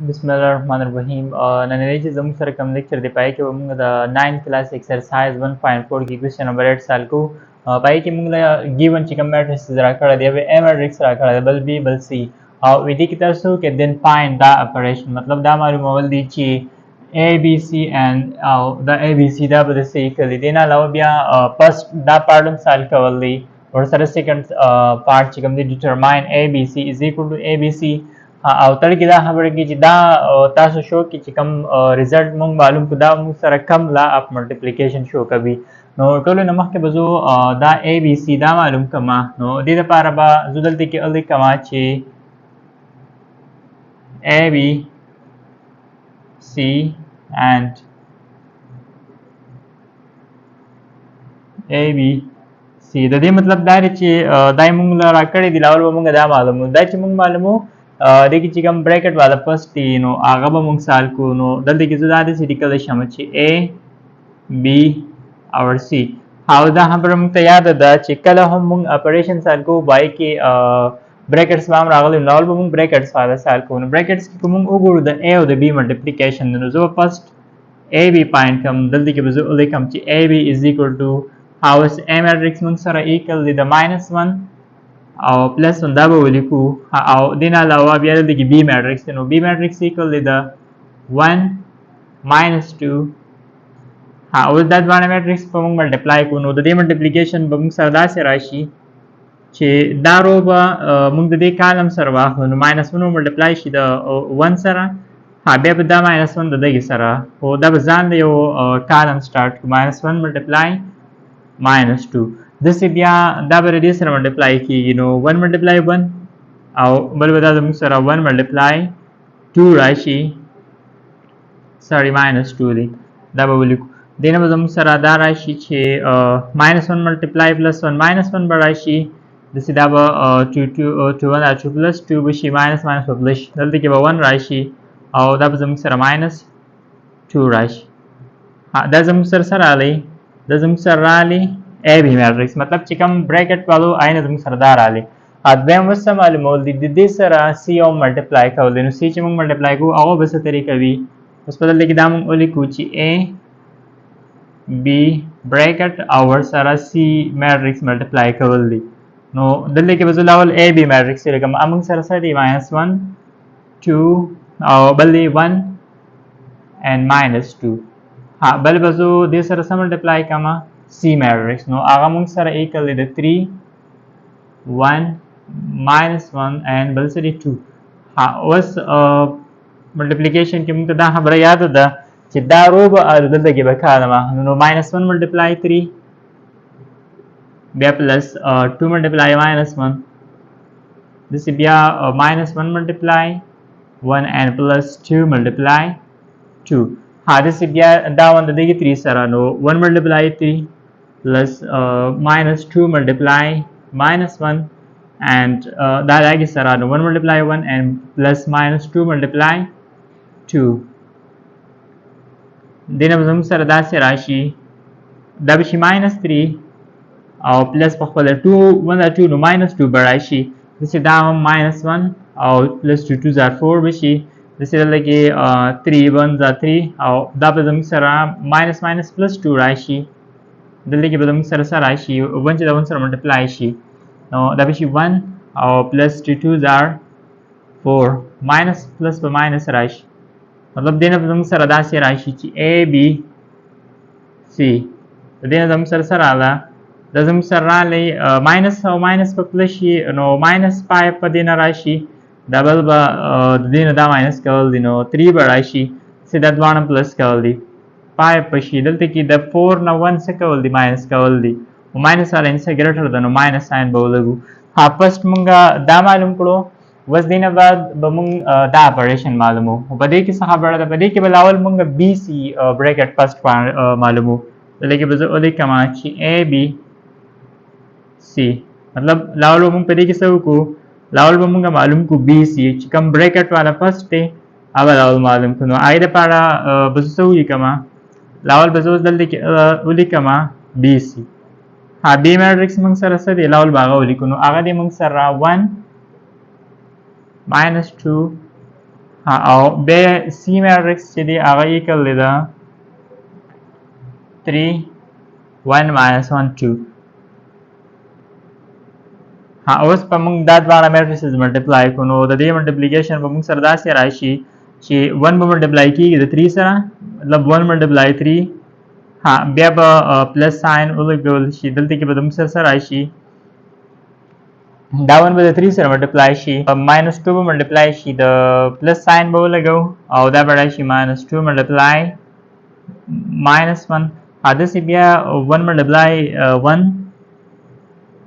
Bismillahirrahmanirrahim. नन्हे जी जम सर कम लेक्चर दे पाए कि वो मुंग द 9th class exercise 1.4 की question number 8 साल को पाए कि मुंग द given चिकन matrix जरा कर दिया वे a matrix जरा कर दिया बल b बल c विधि की तरफ से कि then find the operation मतलब दा मारू मोबाइल दी ची a b c and the a b c दा बदे से इक्वली देना लाओ बिया first दा पार्टम साल का वाली और sir second part chicken the determine a b c is equal to a b c او تړکی دا خبره کې چې دا تاسو شو کې چې کم رزلټ مونږ معلوم کو دا مونږ سره کم لا اپ ملټیپلیکیشن شو کوي نو ټول نه مخکې بزو دا ا بي سي دا معلوم کما نو دې لپاره به زو دلته کې الې کما چې ا بي سي and ا بي سي د دې مطلب دا چې دای مونږ را کړی دی لاول مونږ دا معلومو دا چې مونږ معلومو देखिए چې کوم ब्रैकेट वाला फर्स्ट دی نو هغه به موږ سال کو نو دلته کې زړه د سیډیکل شامل چې A B او C او دا خبره موږ ته یاد ده چې کله هم موږ اپریشن سال کو بای کې ब्रैकेट्स باندې راغلي نو به موږ ब्रैकेट्स والا سال کو نو ब्रैकेट्स کې موږ وګورو د A او د B ملټیپلیکیشن نو زه فرست AB پوینټ کوم دلته کې به زه لیکم چې AB how is A matrix موږ سره equal دی د -1 او प्लस دا به ولیکو او دین علاوه بیا د بی میټرکس نو بی میټرکس ایکوال دی د 1 -2 او دا باندې میټرکس په موږ ملټیپلای کو نو د دې ملټیپلیکیشن به موږ سره داسې راشي چې دا رو به موږ د دې کالم سره واخلو نو -1 ملټیپلای شي د 1 سره بیا به دا -1 د دغه سره او دا به ځان یو کالم سٹارټ -1 ملټیپلای -2 دسې بیا دا به دې سره ملټیپلای کیږي نو 1 ملټیپلای 1 او بل به دا زموږ سره 1 ملټیپلای 2 راشي سوري -2 دی دا به ولیکو دینه به زموږ سره دا راشي چې -1 ملټیپلای +1 -1 به راشي دسې دا به 2 +2 به شي -1 پبلش دلته کې به 1 راشي او دا به زموږ سره -2 راشي دا زموږ سره رالی دا زموږ سره رالی A B matrix मतलब چې کوم ब्रैकेट والو عین زموږ سره دار आले ادم وسه معلومول دي د دې سره C او ملټیپلای کول نو C چې موږ ملټیپلای کوو هغه به څه طریقه وي اوس په دلته کې دا موږ ولیکو چې A B bracket او ور سره C matrix ملټیپلای کول دي نو دلته کې به لاول A B matrix لکه موږ سره سره دی -1 2 او بل دی 1 and -2 بل بزو دې سره سم ملټیپلای کما C matrix نو هغه موږ سره equal دی 3 1 -1 and بل سره 2 اوس ملټیپلیکیشن کې موږ ته دا خبره یاد ده چې دا رو به دلته کې به کارما نو -1 ملټیپلای 3 بیا +2 ملټیپلای -1 دسې بیا -1 ملټیپلای 1 and +2 ملټیپلای 2 دسې بیا دا ونه دغه 3 سره نو 1 ملټیپلای 3 plus -2 multiply -1 and that lagi sara no 1 multiply 1 and plus -2 multiply 2 dina bazum sara da se rashi da bishi -3 او plus په خپل 2 1 2 no -2 barashi this is da -1 او plus 2 2 are 4 bishi this is lagi 3 1 3 او da bazum sara -+ 2 rashi دلته کې به موږ سره سره راشي 1 چې دا 1 سره ملټیپلای شي نو دا به شي 1 او +2 2 are 4 ماینس پلس به ماینس راشي مطلب دینه به موږ سره داسې راشي چې A B C دینه زموږ سره سره رااله دا زموږ سره رالی ماینس او ماینس په پلس شي نو ماینس پای په دینه راشي ډبل به د دینه دا ماینس کول دي نو 3 به راشي چې دا دواړه پلس کول دي پای په شي دلته کې د 4 نه 1 څه کول دي ماینس کول دي او ماینس والا انسه ګریټر ده نو ماینس ساين به ولګو فرست مونږ دا معلوم کړو وس دینه بعد به مونږ دا اپریشن معلومو په دې کې څه خبره ده په دې کې به لاول مونږ بي سي بریکټ فرست معلومو دلته کې به زه ولې کما چې A B C مطلب لاول مونږ په دې کې څه وکړو لاول به مونږ معلوم کو بي سي چې کوم بریکټ والا فرست دی هغه لاول معلوم کړو آی د پاره به څه وی کما لاول به زه دلته کې ولې کما بي سي بی میټرکس موږ سره څه دی لاول باغه ولیکو نو هغه دی موږ سره 1 -2 ها او بیا سی میټرکس چې دی هغه ایکل دی د 3 1 minus 1 2 ها اوس په موږ دا دواړه میټریسز ملټیپلای کو نو د دې ملټیپلیکیشن به موږ سره داسې راشي چې 1 به ملټیپلای کیږي د 3 سره مطلب 1 ملټیپلای 3 ها بیا به پلس ساين ولګول شي دلته کې به موږ سره راشي دا 1 به د 3 سره ملټیپلای شي minus 2 به ملټیپلای شي د پلس ساين به ولګو او دا به راشي minus 2 ملټیپلای minus 1 داسې بیا 1 ملټیپلای 1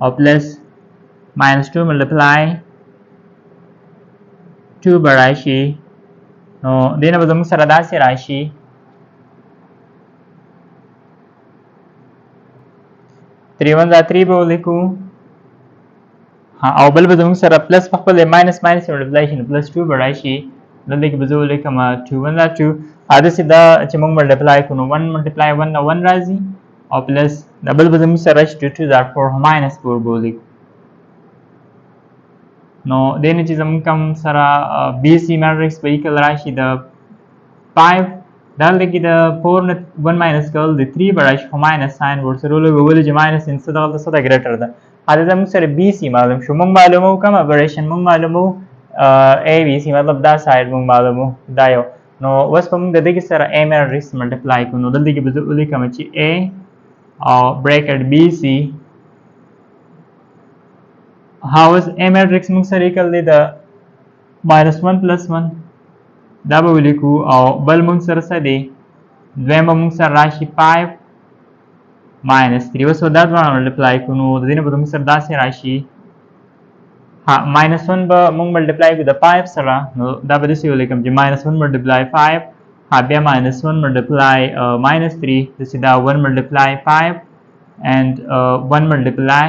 او پلس minus 2 multiply 2 به راشي نو دې نه به زموږ سره داسې راشي 3 1 3 به ولیکو او بل به زموږ سره پلس په خپل ماینس ملټیپلای شي نو پلس 2 به راشي دلته کې به زه ولیکم 2 1 2 داسې دا چې موږ ملټیپلای کړو نو 1 ملټیپلای 1 نه 1 راځي او پلس دا بل به زموږ سره راشي 2 2 4 minus 4 به ولیکو نو دې نه چې زموږ کوم سره بی سی میټرکس به ایکل راشي د 5 دلته کې د 4 نه 1 ماینس کول د 3 به راشي خو ماینس ساين ورسره ولګول چې ماینس انسه دغلته څه ده ګریټر ده دا زموږ سره بی سی معلوم شو موږ معلومو کوم ابریشن موږ معلومو ای بی سی مطلب دا ساید موږ معلومو دا یو نو اوس په موږ د دې سره ا میټرکس ملټیپلای کوو نو دلته کې به زه ولیکم چې ا او بریکټ بی سی هاوس ا میټرکس موږ سره ایکل دی د -1 + 1 دا به ولیکو او بل موږ سره څه دی دویم به موږ سره راشي 5 -3 اوس دا دواړه ملټیپلای کوو نو د دې نه به موږ سره داسې راشي -1 به موږ ملټیپلای کوو د 5 سره نو دا به داسې ولیکم چې -1 ملټیپلای 5 بیا -1 ملټیپلای -3 داسې دا 1 ملټیپلای 5 and 1 ملټیپلای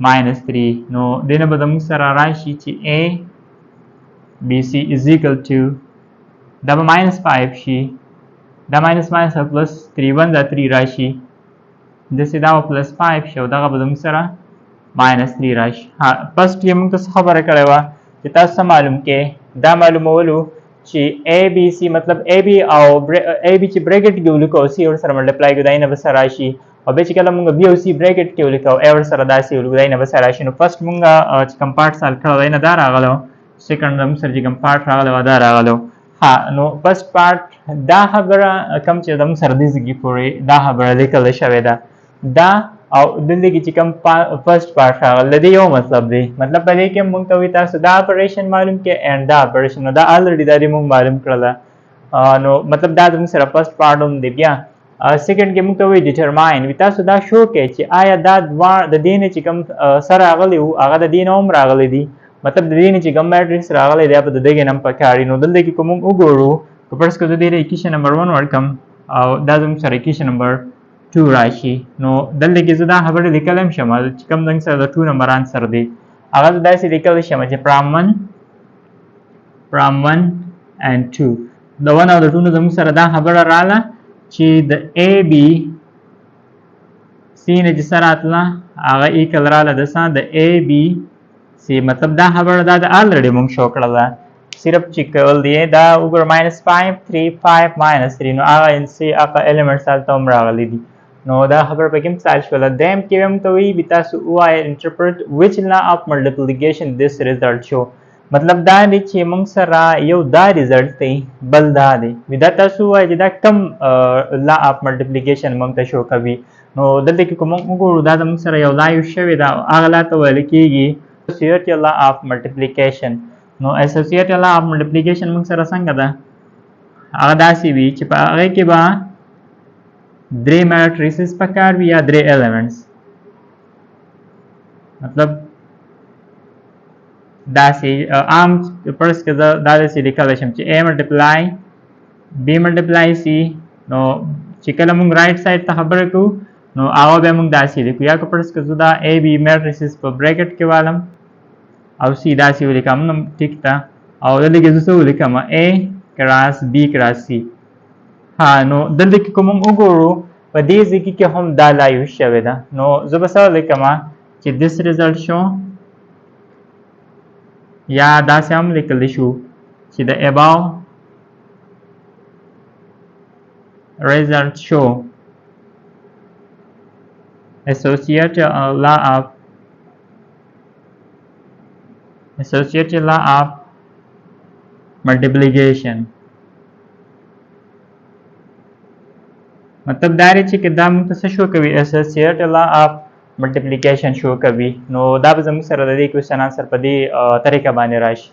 -3 نو دې نه به موږ سره راشي چې a bc is equal to دا به -5 شي دا minus plus 3 1 دا 3 راشي داسې دا به +5 شي او دغه به موږ سره -3 راشي فسټ یې موږ ته څه خبره کړې وه چې تاسو څه معلوم کې دا معلومولو چې a b c مطلب a b او a b چې بریکټ کې ولیکو او c ورسره ملټیپلای کړو دا یې نه به څه راشي او بیا چې کله موږ b او c بریکټ کې ولیکو a ورسره داسې ولیکو دا یې نه به څه راشي نو فسټ موږ چې کوم پارټ سالو کړی دی نه دا راغلی سیکنډ موږ سره چې کوم پارټ راغلی و دا راغلی نو فسټ پارټ دا خبره کوم چې زموږ سره دې ځکې پورې دا خبره لیکل شوې ده دا او دلته کې چې کوم فسټ پارټ راغلی د دې یو مطلب دی مطلب په دې کې موږ ته وایي تاسو دا اپریشن معلوم کړئ اینډ دا اپریشن نو دا الریډي دا دې موږ معلوم کړله نو مطلب دا زموږ سره فسټ پارټ هم دی بیا سیکنډ کې موږ ته وایي ډیټرماین وي تاسو دا شو کړئ چې آیا دا دواړه د دې نه چې کوم سره راغلی وو هغه د دې نه هم راغلی دي مطلب د دې نه چې کوم میټرکس راغلی دی په د دې نه پکاري نو دلته کې کوم وګورو که فرض کړو د دې ایکویشن نمبر 1 ورکم او دا زموږ سره ایکویشن نمبر 2 راشي نو دلته کې زه دا خبره لیکلم شم چې کوم زموږ سره د 2 نمبر انسر دی هغه داسې لیکل شم چې پرام 1 and 2 د 1 او د 2 زموږ سره دا خبره رااله چې د a b c نه چې سره اتله هغه ایکل رااله د سان د a b c مطلب دا خبره دا د الریډي موږ شو کړله صرف چې کول دی دا وګور -5 3 5 -3 نو هغه ان سي هغه الیمنټس هلته هم راغلي دي نو دا خبره په کوم څال شوله دیم کې هم ته وی تاسو وای انټرپریټ which law of multiplication this result show مطلب دا دی چې موږ سره یو دا ریزلټ دی بل دا دی دا تاسو وای چې دا کم law of multiplication موږ ته شو کوي نو دلته کې کوم وګورو دا موږ سره یو لا یو شوی دا هغه لا ته ویل کېږي associative law of multiplication نو associative law of multiplication موږ سره څنګه ده هغه داسې وي چې په هغه کې به 3 matrices پکار وي یا 3 elements مطلب داسې عام فرض کې دا داسې لیکلی شم چې a multiply b multiply c نو چې کله موږ رائټ سایډ ته خبره کوو نو هغه به موږ داسې لیکو یا که فرض کې زه دا a b matrices په بریکټ کې والم او سی داسې ولیکم نو ټیک ده او دلته کې زه څه ولیکم a کراس b کراس c نو دلته کې کوم وګورو په دې ځکه کې هم دا لا یو شوی ده نو زه به څه ولیکم چې this result show یا داسې هم لیکلی شو چې the above results show associative law of multiplication. مطلب دا دی چې دا موږ ته څه شو کوي associative law of multiplication شو کوي. نو دا به زموږ سره د دې کوېسچن آنسر په دې طریقه باندې راشي.